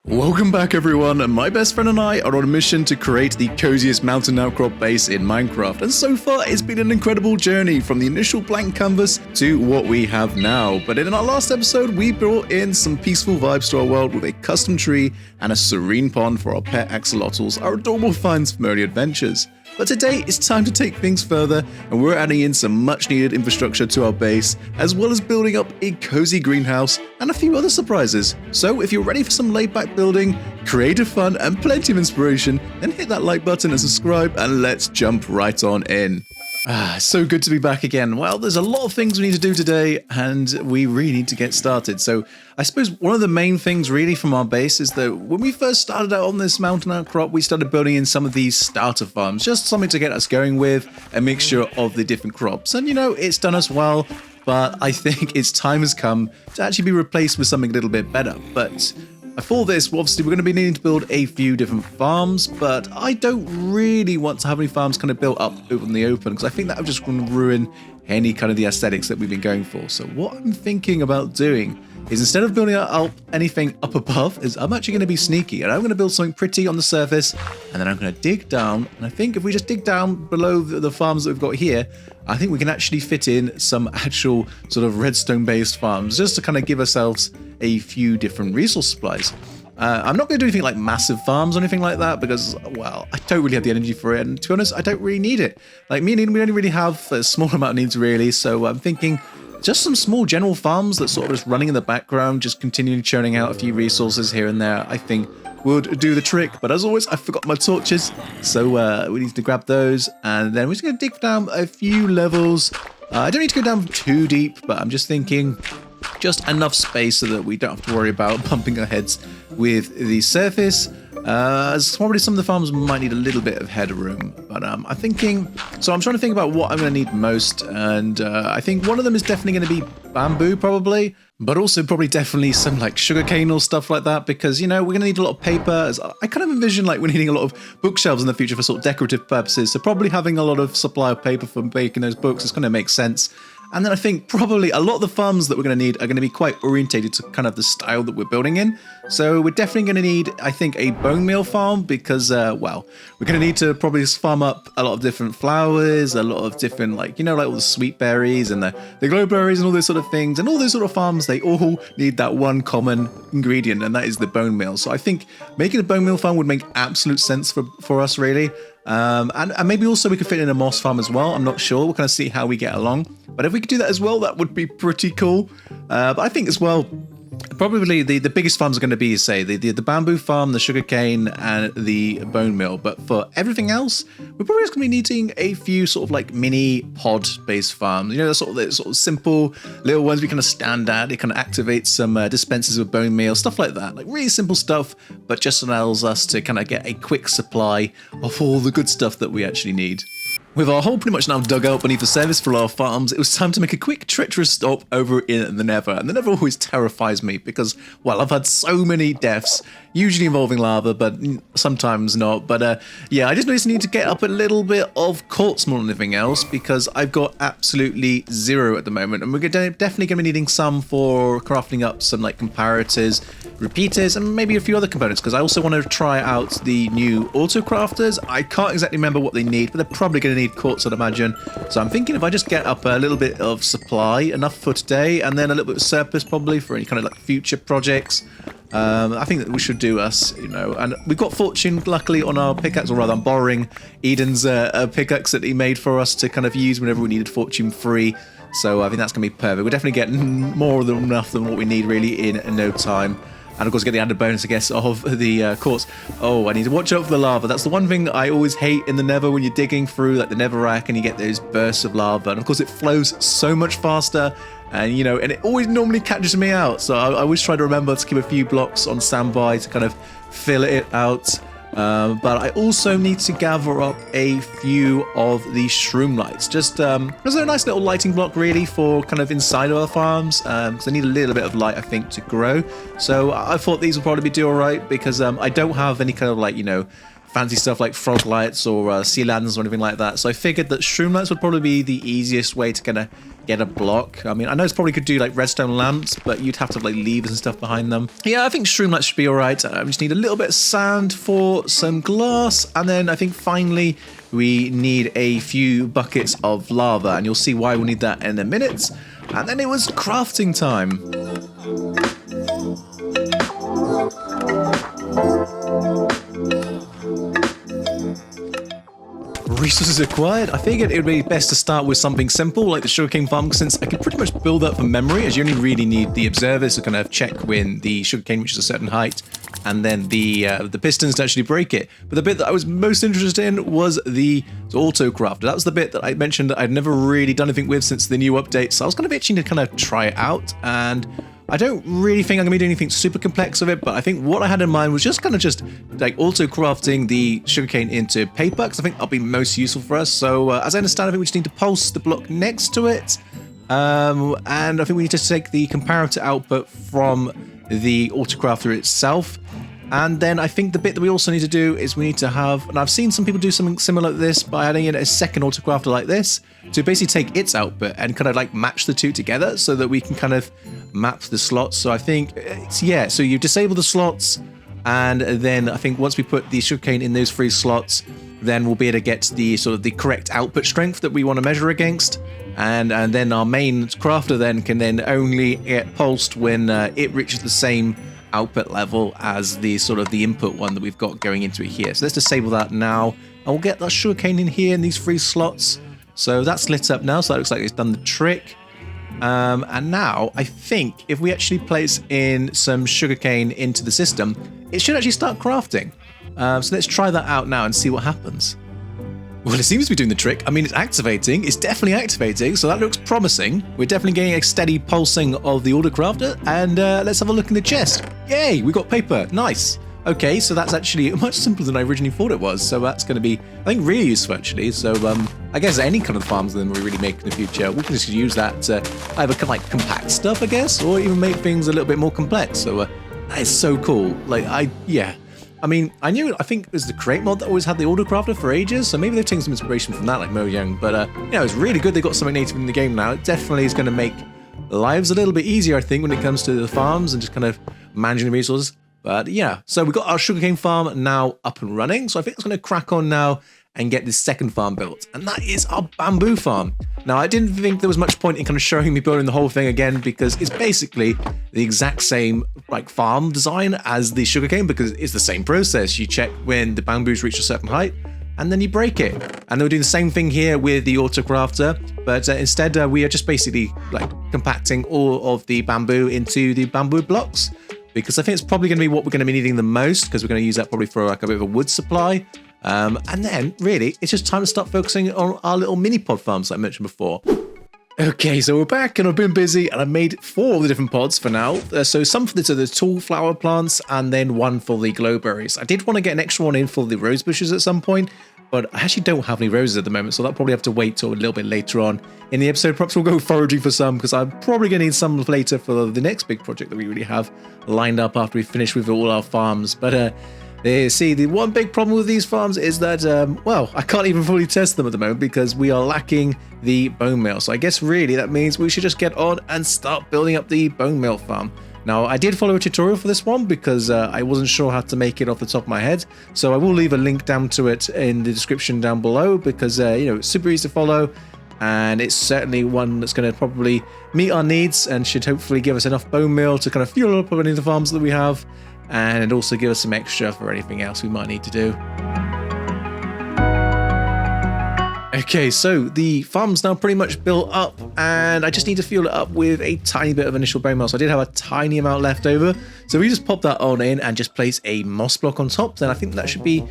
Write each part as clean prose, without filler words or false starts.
Welcome back everyone, and my best friend and I are on a mission to create the coziest mountain outcrop base in Minecraft, and so far it's been an incredible journey from the initial blank canvas to what we have now. But in our last episode we brought in some peaceful vibes to our world with a custom tree and a serene pond for our pet axolotls, our adorable finds from early adventures. But today it's time to take things further, and we're adding in some much needed infrastructure to our base, as well as building up a cozy greenhouse and a few other surprises. So if you're ready for some laid back building, creative fun and plenty of inspiration, then hit that like button and subscribe, and let's jump right on in. So good to be back again. Well, there's a lot of things we need to do today, and we really need to get started. So I suppose one of the main things really from our base is that when we first started out on this mountain outcrop, we started building in some of these starter farms, just something to get us going with a mixture of the different crops. And you know, it's done us well, but I think its time has come to actually be replaced with something a little bit better. But for this, obviously, we're going to be needing to build a few different farms, but I don't really want to have any farms kind of built up in the open, because I think that would just ruin any kind of the aesthetics that we've been going for. So what I'm thinking about doing is, instead of building up anything up above, is I'm actually going to be sneaky, and I'm going to build something pretty on the surface, and then I'm going to dig down. And I think if we just dig down below the farms that we've got here, I think we can actually fit in some actual sort of redstone based farms, just to kind of give ourselves a few different resource supplies. I'm not going to do anything like massive farms or anything like that, because, well, I don't really have the energy for it, and to be honest, I don't really need it. Like, me and Ian, we only really have a small amount of needs really, so I'm thinking just some small general farms that sort of just running in the background, just continually churning out a few resources here and there, I think would do the trick. But as always, I forgot my torches, so we need to grab those, and then we're just going to dig down a few levels. I don't need to go down too deep, but I'm just thinking just enough space so that we don't have to worry about bumping our heads with the surface. As probably some of the farms might need a little bit of headroom, but I'm thinking, so I'm trying to think about what I'm going to need most, and I think one of them is definitely going to be bamboo probably, but also probably definitely some like sugarcane or stuff like that, because, you know, we're going to need a lot of paper. As I kind of envision like we're needing a lot of bookshelves in the future for sort of decorative purposes, so probably having a lot of supply of paper for making those books is going to make sense. And then I think probably a lot of the farms that we're going to need are going to be quite orientated to kind of the style that we're building in. So we're definitely going to need, I think, a bone meal farm, because, well, we're going to need to probably farm up a lot of different flowers, a lot of different, like, you know, like all the sweet berries and the glowberries and all those sort of things. And all those sort of farms, they all need that one common ingredient, and that is the bone meal. So I think making a bone meal farm would make absolute sense for us, really. And maybe also we could fit in a moss farm as well. I'm not sure. We'll kind of see how we get along. But if we could do that as well, that would be pretty cool. But I think as well, probably the biggest farms are going to be, say, the bamboo farm, the sugarcane, and the bone mill. But for everything else, we're probably just going to be needing a few sort of like mini pod-based farms. You know, the sort of simple little ones we kind of stand at. It kind of activates some dispensers of bone meal, stuff like that. Like really simple stuff, but just allows us to kind of get a quick supply of all the good stuff that we actually need. With our hole pretty much now dug out beneath the surface for our farms, it was time to make a quick treacherous stop over in the Nether. And the Nether always terrifies me because, well, I've had so many deaths, usually involving lava, but sometimes not. But yeah, I just need to get up a little bit of quartz more than anything else, because I've got absolutely zero at the moment. And we're definitely going to be needing some for crafting up some like comparators, repeaters, and maybe a few other components, because I also want to try out the new Autocrafters. I can't exactly remember what they need, but they're probably going to need quartz, I'd imagine. So I'm thinking if I just get up a little bit of supply, enough for today, and then a little bit of surplus probably for any kind of like future projects, I think that we should do us, you know. And we've got fortune luckily on our pickaxe, or rather I'm borrowing Eden's pickaxe that he made for us to kind of use whenever we needed fortune free. So I think that's going to be perfect. We're definitely getting more than enough than what we need really in no time. And of course get the added bonus, I guess, of the quartz. Oh, I need to watch out for the lava. That's the one thing that I always hate in the Nether, when you're digging through like the netherrack and you get those bursts of lava. And of course it flows so much faster, and you know, and it always normally catches me out. So I always try to remember to keep a few blocks on standby to kind of fill it out. But I also need to gather up a few of these shroom lights. Just there's a nice little lighting block really for kind of inside of our farms, because I need a little bit of light, I think, to grow. So I thought these would probably do all right, because I don't have any kind of like, you know, fancy stuff like frog lights or sea lanterns or anything like that. So I figured that shroom lights would probably be the easiest way to kind of get a block. I mean, I know it's probably could do like redstone lamps, but you'd have to have like levers and stuff behind them. Yeah, I think shroom lights should be all right. We just need a little bit of sand for some glass, and then I think finally we need a few buckets of lava, and you'll see why we'll need that in a minute. And then it was crafting time. Resources acquired. I figured it would be best to start with something simple like the sugarcane farm, since I can pretty much build up from memory, as you only really need the observers to kind of check when the sugarcane reaches a certain height, and then the pistons to actually break it. But the bit that I was most interested in was the Autocrafter. That was the bit that I mentioned that I'd never really done anything with since the new update, so I was kind of itching to kind of try it out, and I don't really think I'm going to be doing anything super complex with it, but I think what I had in mind was just kind of just like auto-crafting the sugarcane into paper, because I think that'll be most useful for us. So as I understand, I think we just need to pulse the block next to it, and I think we need to take the comparator output from the Autocrafter itself. And then I think the bit that we also need to do is we need to have, and I've seen some people do something similar to this by adding in a second Autocrafter like this, to basically take its output and kind of like match the two together so that we can kind of map the slots. So I think it's, yeah, so you disable the slots, and then I think once we put the sugarcane in those 3 slots, then we'll be able to get the sort of the correct output strength that we want to measure against. And then our main crafter then can then only get pulsed when it reaches the same output level as the sort of the input one that we've got going into it here. So let's disable that now, and we'll get that sugarcane in here in these 3 slots. So that's lit up now, so that looks like it's done the trick. And now I think if we actually place in some sugarcane into the system, it should actually start crafting. So let's try that out now and see what happens. Well, it seems to be doing the trick. I mean, it's activating. It's definitely activating, so that looks promising. We're definitely getting a steady pulsing of the Autocrafter, and let's have a look in the chest. Yay, we got paper. Nice. Okay, so that's actually much simpler than I originally thought it was, so that's going to be, I think, really useful, actually. So I guess any kind of farms then we really make in the future, we can just use that to either kind of like compact stuff, I guess, or even make things a little bit more complex. So that is so cool. Like, yeah. I mean, I think it was the Create mod that always had the Autocrafter for ages, so maybe they've taken some inspiration from that, like Mojang. But, you know, it's really good they got something native in the game now. It definitely is going to make lives a little bit easier, I think, when it comes to the farms and just kind of managing the resources. But, yeah, so we've got our sugarcane farm now up and running, so I think it's going to crack on now and get this second farm built, and that is our bamboo farm. Now, I didn't think there was much point in kind of showing me building the whole thing again, because it's basically the exact same like farm design as the sugarcane, because it's the same process. You check when the bamboos reach a certain height, and then you break it. And they're doing the same thing here with the Autocrafter, but instead we are just basically like compacting all of the bamboo into the bamboo blocks, because I think it's probably going to be what we're going to be needing the most, because we're going to use that probably for like a bit of a wood supply. And then, really, it's just time to start focusing on our little mini pod farms that I mentioned before. Okay, so we're back and I've been busy, and I made 4 of the different pods for now. So some for the tall flower plants, and then 1 for the glowberries. I did want to get an extra one in for the rose bushes at some point, but I actually don't have any roses at the moment, so that'll probably have to wait till a little bit later on in the episode. Perhaps we'll go foraging for some, because I'm probably going to need some later for the next big project that we really have lined up after we finish with all our farms. But see, the one big problem with these farms is that, well, I can't even fully test them at the moment because we are lacking the bone meal. So I guess really that means we should just get on and start building up the bone meal farm. Now, I did follow a tutorial for this one because I wasn't sure how to make it off the top of my head. So I will leave a link down to it in the description down below because, you know, it's super easy to follow. And it's certainly one that's going to probably meet our needs and should hopefully give us enough bone meal to kind of fuel up any of the farms that we have, and also give us some extra for anything else we might need to do. Okay, so the farm's now pretty much built up, and I just need to fuel it up with a tiny bit of initial bone meal. So I did have a tiny amount left over, so we just pop that on in and just place a moss block on top. Then I think that should be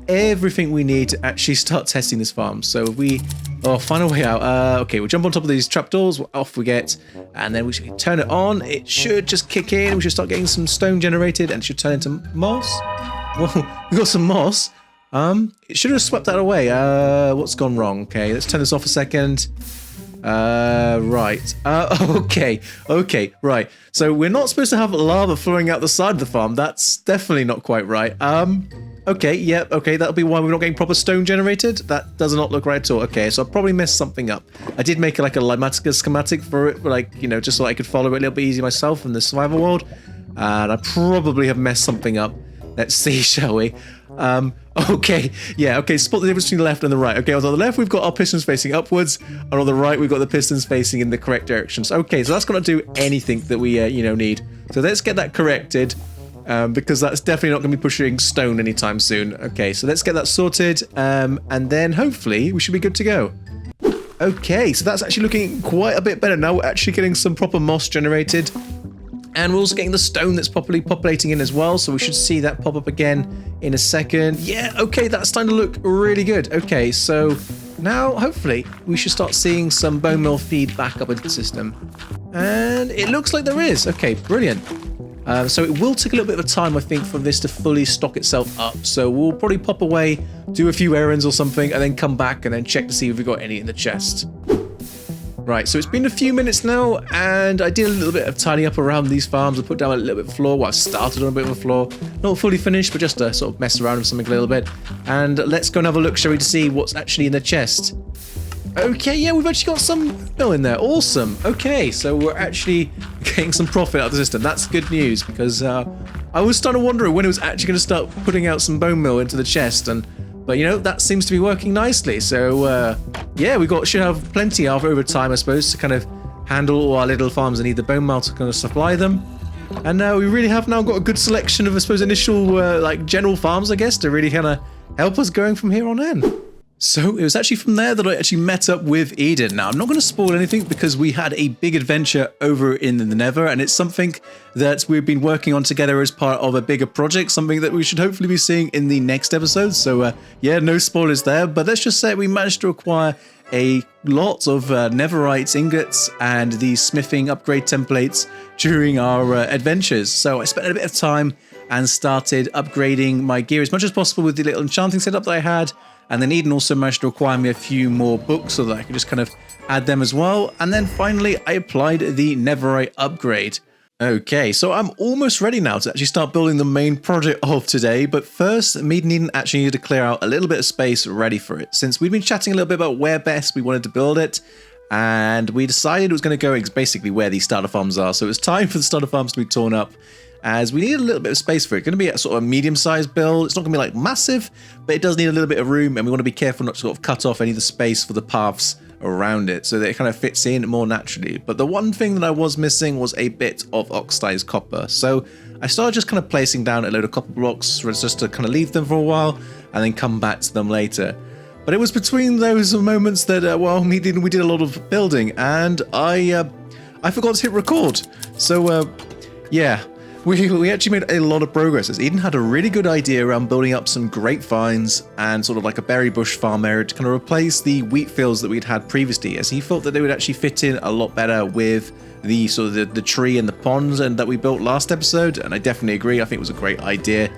everything we need to actually start testing this farm. So if we find a way out. Okay, we'll jump on top of these trapdoors, off we get, and then we should turn it on. It should just kick in. We should start getting some stone generated, and it should turn into moss. Well, we got some moss. It should have swept that away. What's gone wrong? Okay, let's turn this off a second. Right. Okay, right. So we're not supposed to have lava flowing out the side of the farm. That's definitely not quite right. Okay, yep, okay, that'll be why we're not getting proper stone generated. That does not look right at all. Okay, so I probably messed something up. I did make like a Limatica schematic for it, like, you know, just so I could follow it a little bit easier myself in the survival world. And I probably have messed something up. Let's see, shall we? Okay, yeah, okay, spot the difference between the left and the right. Okay, on the left we've got our pistons facing upwards, and on the right we've got the pistons facing in the correct directions. Okay, so that's going to do anything that we, you know, need. So let's get that corrected. Because that's definitely not going to be pushing stone anytime soon. Okay, so let's get that sorted, and then hopefully we should be good to go. Okay, so that's actually looking quite a bit better now. We're actually getting some proper moss generated, and we're also getting the stone that's properly populating in as well, so we should see that pop up again in a second. Yeah, okay, that's starting to look really good. Okay, so now hopefully we should start seeing some bone meal feed back up into the system, and it looks like there is. Okay, brilliant. So it will take a little bit of time, I think, for this to fully stock itself up. So we'll probably pop away, do a few errands or something, and then come back and then check to see if we've got any in the chest. Right, so it's been a few minutes now, and I did a little bit of tidying up around these farms. I put down a little bit of floor. Well, I started on a bit of a floor. Not fully finished, but just to sort of mess around with something a little bit. And let's go and have a look, shall we, to see what's actually in the chest. Okay, yeah, we've actually got some meal in there. Awesome. Okay, so we're actually getting some profit out of the system. That's good news, because I was starting to wonder when it was actually going to start putting out some bone meal into the chest, but you know, that seems to be working nicely. So yeah, should have plenty over time, I suppose, to kind of handle all our little farms and need the bone meal to kind of supply them. And we really have now got a good selection of, I suppose, initial like general farms, I guess, to really kind of help us going from here on in. So it was actually from there that I actually met up with Eden. Now, I'm not going to spoil anything because we had a big adventure over in the Nether, and it's something that we've been working on together as part of a bigger project, something that we should hopefully be seeing in the next episode. So yeah, no spoilers there, but let's just say we managed to acquire a lot of netherite ingots and these smithing upgrade templates during our adventures. So I spent a bit of time and started upgrading my gear as much as possible with the little enchanting setup that I had. And then Eden also managed to acquire me a few more books so that I could just kind of add them as well. And then finally, I applied the netherite upgrade. Okay, so I'm almost ready now to actually start building the main project of today. But first, me and Eden actually needed to clear out a little bit of space ready for it. Since we've been chatting a little bit about where best we wanted to build it, and we decided it was going to go basically where these starter farms are. So it was time for the starter farms to be torn up, as we need a little bit of space for it. It's going to be a sort of a medium-sized build. It's not going to be like massive, but it does need a little bit of room, and we want to be careful not to sort of cut off any of the space for the paths around it so that it kind of fits in more naturally. But the one thing that I was missing was a bit of oxidized copper. So I started just kind of placing down a load of copper blocks just to kind of leave them for a while and then come back to them later. But it was between those moments that, well, we did a lot of building, and I forgot to hit record. So, yeah. We actually made a lot of progress, as Eden had a really good idea around building up some grapevines and sort of like a berry bush farm area to kind of replace the wheat fields that we'd had previously, as he felt that they would actually fit in a lot better with the sort of the tree and the ponds and that we built last episode. And I definitely agree. I think it was a great idea,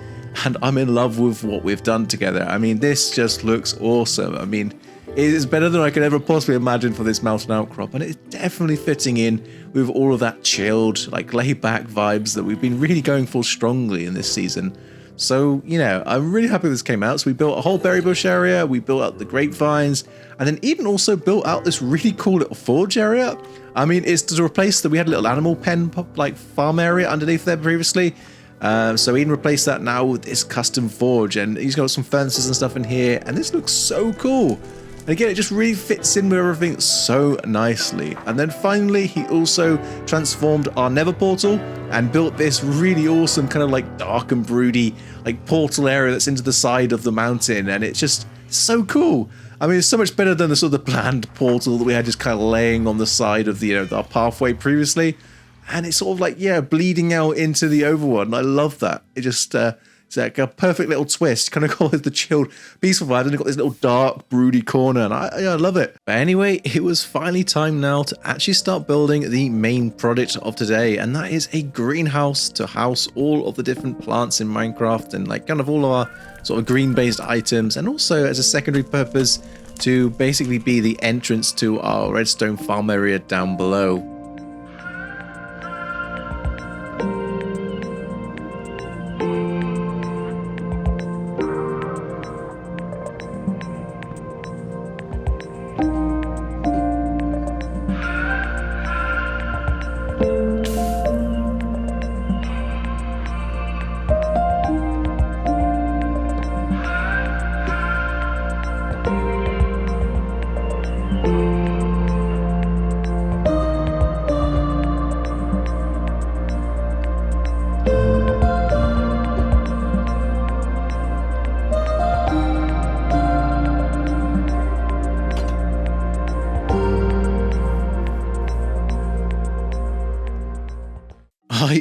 and I'm in love with what we've done together. I mean, this just looks awesome. I mean, it is better than I could ever possibly imagine for this mountain outcrop, and it's definitely fitting in with all of that chilled, like laid-back vibes that we've been really going for strongly in this season. So, you know, I'm really happy this came out. So we built a whole berry bush area, we built out the grapevines, and then Eden also built out this really cool little forge area. I mean, it's to replace that we had a little animal pen, like farm area underneath there previously. So Eden replaced that now with this custom forge, and he's got some furnaces and stuff in here, and this looks so cool. And again, it just really fits in with everything so nicely. And then finally, he also transformed our nether portal and built this really awesome kind of like dark and broody like portal area that's into the side of the mountain. And it's just so cool. I mean, it's so much better than the sort of planned portal that we had just kind of laying on the side of the, you know, our pathway previously. And it's sort of like, yeah, bleeding out into the overworld. And I love that. It just... it's like a perfect little twist, kind of call it the chilled, peaceful vibe, and you've got this little dark, broody corner, and I love it. But anyway, it was finally time now to actually start building the main project of today, and that is a greenhouse to house all of the different plants in Minecraft and like kind of all of our sort of green-based items, and also as a secondary purpose to basically be the entrance to our redstone farm area down below.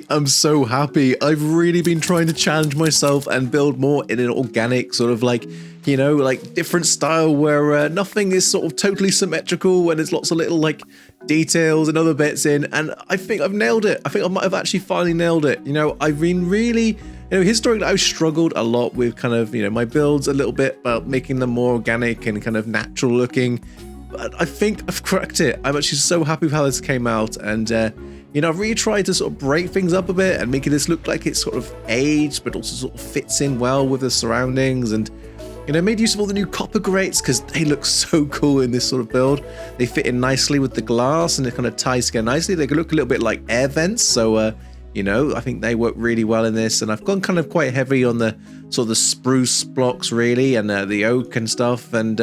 I'm so happy. I've really been trying to challenge myself and build more in an organic sort of like, you know, like different style where nothing is sort of totally symmetrical and there's lots of little like details and other bits in. And I think I've nailed it. I think I might have actually finally nailed it. You know, I've been really, historically I've struggled a lot with kind of, my builds a little bit about making them more organic and kind of natural looking. But I think I've cracked it. I'm actually so happy with how this came out. And, I've really tried to sort of break things up a bit and making this look like it's sort of aged, but also sort of fits in well with the surroundings. And, made use of all the new copper grates because they look so cool in this sort of build. They fit in nicely with the glass and it kind of ties together nicely. They look a little bit like air vents. So, I think they work really well in this. And I've gone kind of quite heavy on the sort of the spruce blocks really and the oak and stuff. And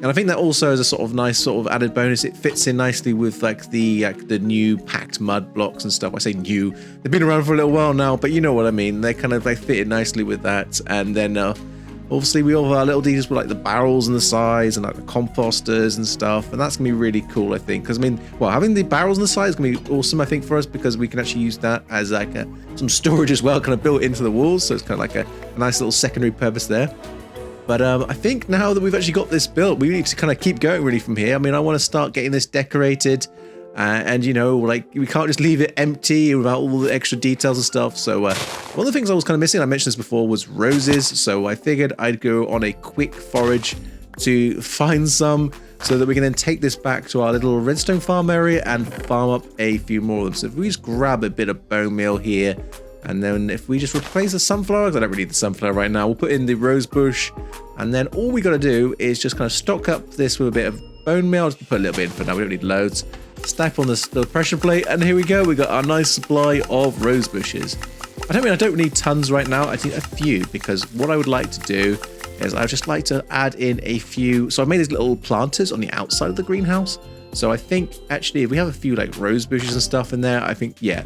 I think that also is a sort of nice sort of added bonus. It fits in nicely with like the new packed mud blocks and stuff. I say new, they've been around for a little while now, but you know what I mean. They kind of like fit in nicely with that. And then obviously we all have our little details with like the barrels and the sides and like the composters and stuff. And that's gonna be really cool, I think. Because having the barrels on the side is gonna be awesome, I think, for us because we can actually use that as like some storage as well, kind of built into the walls. So it's kind of like a nice little secondary purpose there. But I think now that we've actually got this built, we need to kind of keep going really from here. I want to start getting this decorated and, we can't just leave it empty without all the extra details and stuff. So one of the things I was kind of missing, I mentioned this before, was roses. So I figured I'd go on a quick forage to find some so that we can then take this back to our little redstone farm area and farm up a few more of them. So if we just grab a bit of bone meal here, and then if we just replace the sunflower, because I don't really need the sunflower right now, we'll put in the rose bush. And then all we got to do is just kind of stock up this with a bit of bone meal. I'll just put a little bit in for now, we don't need loads. Stack on this little pressure plate, and here we go. We got our nice supply of rose bushes. I don't need tons right now. I think a few, because what I would like to do is I'd just like to add in a few. So I made these little planters on the outside of the greenhouse. So I think actually if we have a few like rose bushes and stuff in there, I think, yeah,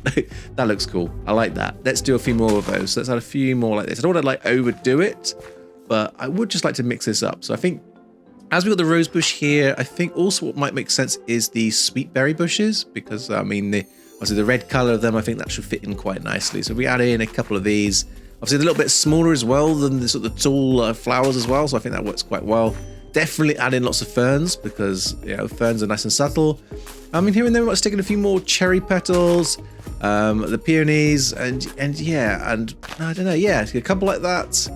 that looks cool. I like that. Let's do a few more of those. So let's add a few more like this. I don't want to like overdo it, but I would just like to mix this up. So I think as we got the rose bush here, I think also what might make sense is the sweet berry bushes, because obviously the red color of them, I think that should fit in quite nicely. So we add in a couple of these. Obviously they're a little bit smaller as well than the sort of tall flowers as well. So I think that works quite well. Definitely add in lots of ferns because, ferns are nice and subtle. Here and there we might stick in a few more cherry petals, the peonies, and I don't know, yeah, a couple like that.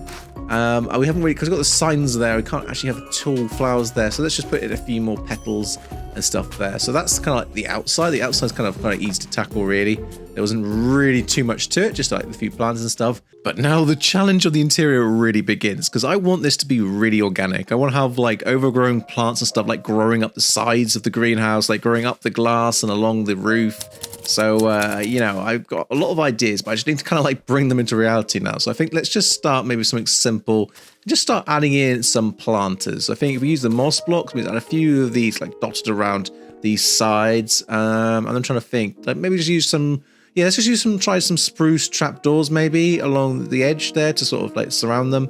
We haven't really, because we've got the signs there, we can't actually have tall flowers there, so let's just put in a few more petals and stuff there. So that's kind of like the outside. The outside's kind of easy to tackle, really. There wasn't really too much to it, just like the few plants and stuff. But now the challenge of the interior really begins, because I want this to be really organic. I want to have like overgrown plants and stuff like growing up the sides of the greenhouse, like growing up the glass and along the roof. So, I've got a lot of ideas, but I just need to kind of like bring them into reality now. So I think let's just start maybe with something simple. Just start adding in some planters. I think if we use the moss blocks, we add a few of these like dotted around these sides. And I'm trying to think, like maybe just use some, let's just use try some spruce trapdoors maybe along the edge there to sort of like surround them.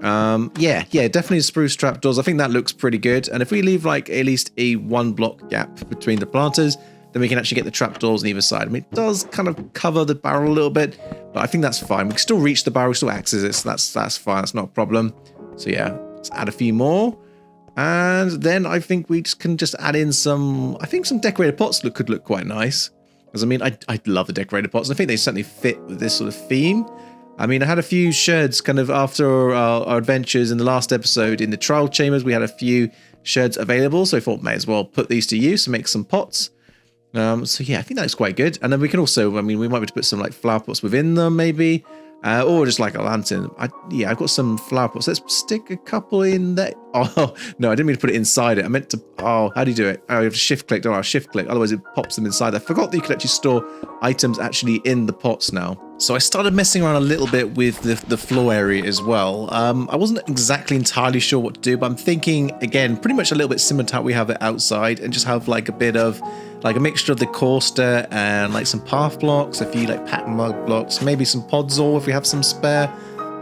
Definitely spruce trapdoors. I think that looks pretty good. And if we leave like at least a 1 block gap between the planters, then we can actually get the trapdoors on either side. It does kind of cover the barrel a little bit, but I think that's fine. We can still reach the barrel, still access it, so that's fine. That's not a problem. So yeah, let's add a few more. And then I think we can just add in some decorated pots could look quite nice. Because I love the decorated pots. I think they certainly fit with this sort of theme. I had a few sherds kind of after our adventures in the last episode in the trial chambers. We had a few sherds available, so I thought may as well put these to use and make some pots. So yeah, I think that's quite good. And then we can also, we might be able to put some like flower pots within them maybe, or just like a lantern. I've got some flower pots. Let's stick a couple in there. Oh, no, I didn't mean to put it inside it. I meant to, how do you do it? Oh, you have to shift click. Don't I shift click. Otherwise it pops them inside. I forgot that you could actually store items actually in the pots now. So I started messing around a little bit with the floor area as well. I wasn't exactly entirely sure what to do, but I'm thinking, again, pretty much a little bit similar to how we have it outside, and just have like a bit of like a mixture of the coaster and like some path blocks, a few like pattern mud blocks, maybe some podzol if we have some spare,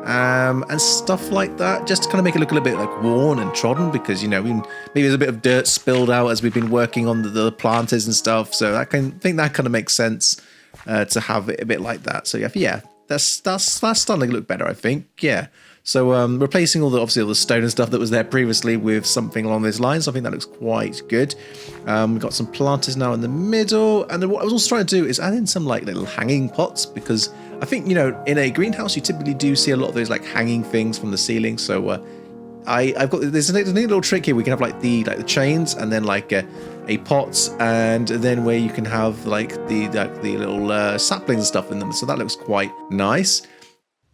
and stuff like that, just to kind of make it look a little bit like worn and trodden, because maybe there's a bit of dirt spilled out as we've been working on the planters and stuff. So I think that kind of makes sense. to have it a bit like that. So yeah, that's starting to look better, I think. Yeah. So replacing obviously all the stone and stuff that was there previously with something along those lines, I think that looks quite good. We've got some planters now in the middle, and then what I was also trying to do is add in some like little hanging pots, because I think, you know, in a greenhouse you typically do see a lot of those like hanging things from the ceiling. So I've got there's a neat little trick here. We can have like the chains, and then like a pot, and then where you can have like the little saplings and stuff in them. So that looks quite nice.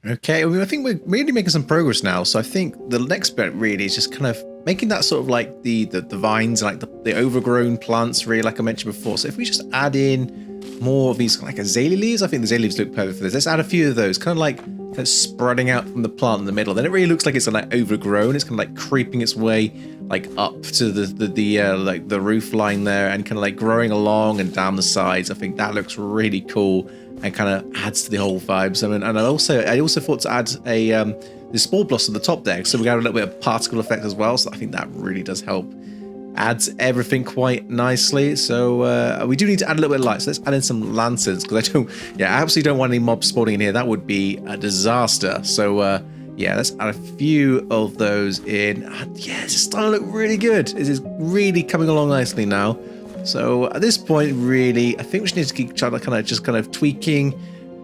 Okay, I think we're really making some progress now. So I think the next bit really is just kind of making that sort of like the vines, like the overgrown plants, really, like I mentioned before. So if we just add in more of these like azalea leaves, I think the azalea leaves look perfect for this. Let's add a few of those, kind of spreading out from the plant in the middle. Then it really looks like it's like overgrown. It's kind of like creeping its way like up to the roof line there, and kind of like growing along and down the sides. I think that looks really cool and kind of adds to the whole vibes. I mean, and I also thought to add the spore blossom at the top there, so we got a little bit of particle effect as well. So I think that really does help, adds everything quite nicely. So we do need to add a little bit of light. So let's add in some lanterns, because I absolutely don't want any mobs spawning in here. That would be a disaster. So yeah, let's add a few of those in. And yeah, it's starting to look really good. It is really coming along nicely now. So at this point, really, I think we just need to keep trying to kind of tweaking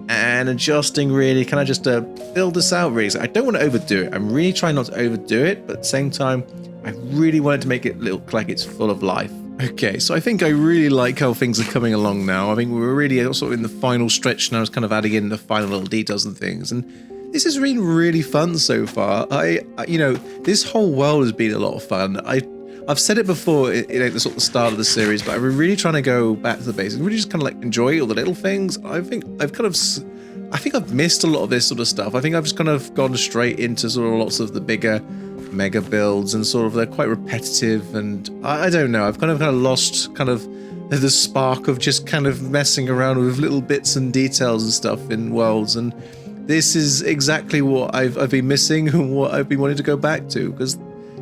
and adjusting, really, kind of just to build this out, really. So I don't want to overdo it. I'm really trying not to overdo it, but at the same time, I really wanted to make it look like it's full of life. Okay, so I think I really like how things are coming along now. I think we're really sort of in the final stretch now. It's kind of adding in the final little details and things, and this has been really fun so far. You know, this whole world has been a lot of fun. I've said it before at the sort of start of the series, but I'm really trying to go back to the basics, really just kind of like enjoy all the little things. I think I've missed a lot of this sort of stuff. I think I've just kind of gone straight into sort of lots of the bigger mega builds, and sort of they're quite repetitive, and I don't know, I've kind of lost kind of the spark of just kind of messing around with little bits and details and stuff in worlds, and this is exactly what I've been missing and what I've been wanting to go back to, because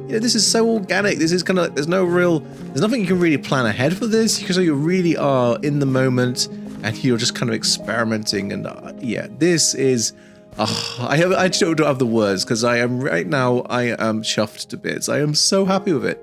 you know, this is so organic. This is kind of, there's nothing you can really plan ahead for this, because you really are in the moment and you're just kind of experimenting. And yeah, this is, I don't have the words, because I am chuffed to bits. I am so happy with it.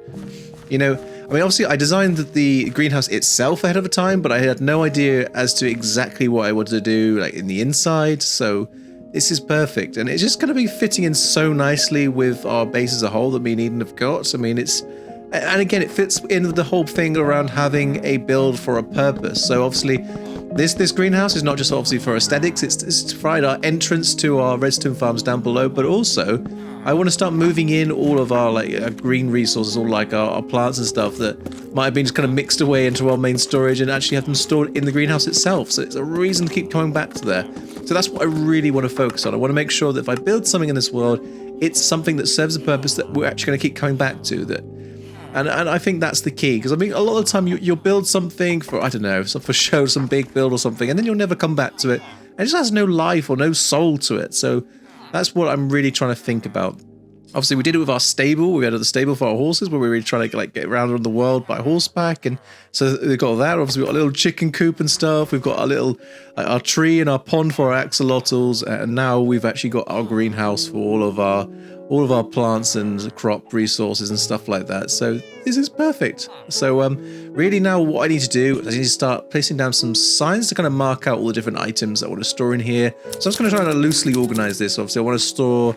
You know, I mean, obviously I designed the greenhouse itself ahead of time, but I had no idea as to exactly what I wanted to do, like in the inside. So this is perfect, and it's just going to be fitting in so nicely with our base as a whole that me and Eden have got. I mean, and again, it fits in with the whole thing around having a build for a purpose. So obviously, this greenhouse is not just obviously for aesthetics. It's to provide our entrance to our redstone farms down below, but also I want to start moving in all of our green resources, all like our plants and stuff that might have been just kind of mixed away into our main storage, and actually have them stored in the greenhouse itself. So it's a reason to keep coming back to there. So that's what I really want to focus on. I want to make sure that if I build something in this world, it's something that serves a purpose that we're actually going to keep coming back to. And I think that's the key, because I mean, a lot of the time you'll build something for, I don't know, for show, some big build or something, and then you'll never come back to it. And it just has no life or no soul to it. So that's what I'm really trying to think about. Obviously, we did it with our stable. We had the stable for our horses, where we were really trying to get around the world by horseback, and so we've got that. Obviously, we've got a little chicken coop and stuff. We've got our tree and our pond for our axolotls, and now we've actually got our greenhouse for all of our plants and crop resources and stuff like that. So this is perfect. So really now what I need to do is I need to start placing down some signs to kind of mark out all the different items that I want to store in here. So I'm just going to try to loosely organize this. Obviously, I want to store.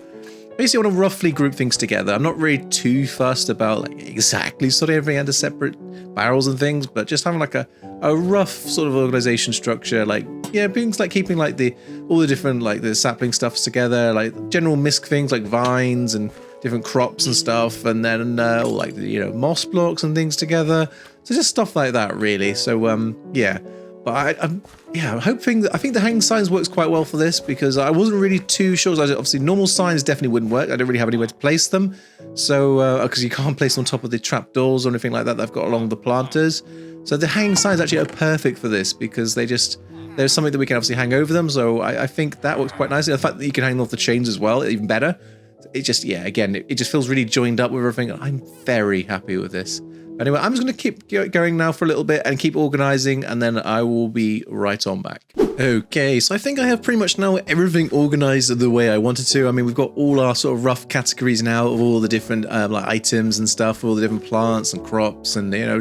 Basically, I want to roughly group things together. I'm not really too fussed about exactly sorting everything into separate barrels and things, but just having like a rough sort of organization structure, things like keeping all the different the sapling stuffs together, like general misc things like vines and different crops and stuff, and then all moss blocks and things together. So just stuff like that, really. So yeah. But I'm hoping that, I think the hanging signs works quite well for this, because I wasn't really too sure. Obviously, normal signs definitely wouldn't work. I don't really have anywhere to place them. So, because you can't place them on top of the trapdoors or anything like that I've got along the planters. So the hanging signs actually are perfect for this, because there's something that we can obviously hang over them. So I think that works quite nicely. The fact that you can hang them off the chains as well, even better. It just, again, it just feels really joined up with everything. I'm very happy with this. Anyway, I'm just going to keep going now for a little bit and keep organizing, and then I will be right on back. Okay, so I think I have pretty much now everything organized the way I wanted to. I mean, we've got all our sort of rough categories now of all the different like items and stuff, all the different plants and crops and, you know,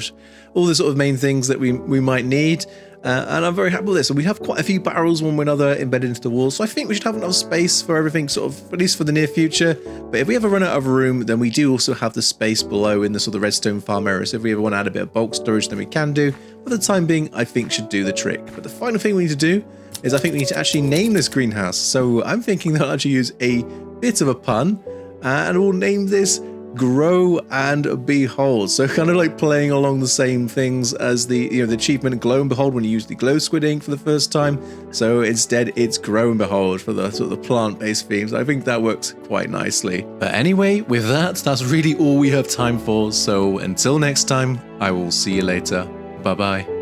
all the sort of main things that we might need. And I'm very happy with this. So we have quite a few barrels, one way or another, embedded into the wall. So I think we should have enough space for everything, sort of, at least for the near future. But if we ever run out of room, then we do also have the space below in the sort of redstone farm area. So if we ever want to add a bit of bulk storage, then we can do. For the time being, I think should do the trick. But the final thing we need to do is I think we need to actually name this greenhouse. So I'm thinking that I'll actually use a bit of a pun, and we'll name this Grow and Behold. So kind of like playing along the same things as the, you know, the achievement Glow and Behold when you use the glow squid ink for the first time. So instead it's Grow and Behold for the sort of the plant-based themes. I think that works quite nicely. But anyway, with that's really all we have time for. So until next time, I will see you later. Bye bye.